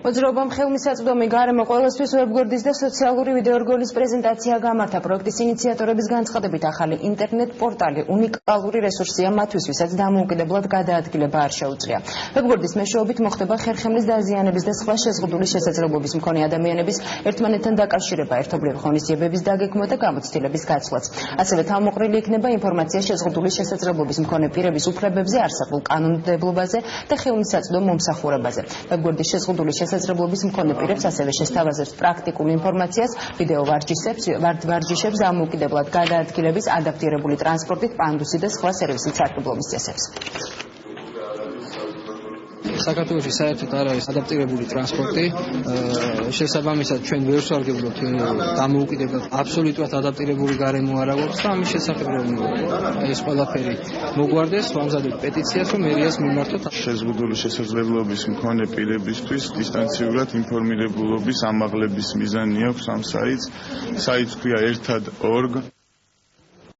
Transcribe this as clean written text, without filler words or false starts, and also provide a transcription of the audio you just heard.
მოძრაობამ ხელმისაწვდომი გარემო ყველასთვის ვებგვერდის და სოციალური ვიდეორგოლის პრეზენტაცია გამართა. პროექტის ინიციატორების განცხადებით ახალი ინტერნეტ პორტალი უნიკალური რესურსია მათთვის, ვისაც დამოუკიდებლად გადაადგილება არ შეუძლია. ვებგვერდის მეშვეობით მოხდება ხერხემლის დაზიანების და სხვა შეზღუდული შესაძლებლობის მქონე ადამიანების ერთმანეთთან დაკავშირება, ერთობლივი ღონისძიებების დაგეგმვა და გამოცდილების გაცვლაც. ასევე თავმოყრილი იქნება ინფორმაცია შეზღუდული შესაძლებლობის მქონე პირების უფლებებზე, არსებულ კანონმდებლობაზე და ხელმისაწვდომ მომსახურებაზე. ვებგვერდის შეზღუდული შესაძლებლობის მქონე პირებს ასევე შესთავაზებს პრაქტიკულ ინფორმაციას, ვიდეო ვარჯიშებს, დამოუკიდებლად გადაადგილების, ადაპტირებული ტრანსპორტით, პანდუსი და სხვა სერვისით სარგებლობის წესებს. საქართველოში საერთოდ არ არის ადაპტირებული ტრანსპორტი, შესაბამისად ჩვენ ვერ ვსარგებლობთ დამოუკიდებლად აბსოლუტურად ადაპტირებული გარემო არ აქვს და ამის შესახებ ეს ყველაფერი მოგვარდეს, ვამზადებ პეტიციას, რომ მერიას მიმართოთ. შეზღუდული შესაძლებლობის მქონე პირებისთვის დისტანციურად ინფორმირებულობის ამაღლების მიზანი აქვს ამ საიტს. საიტს ქვია ერთად.org.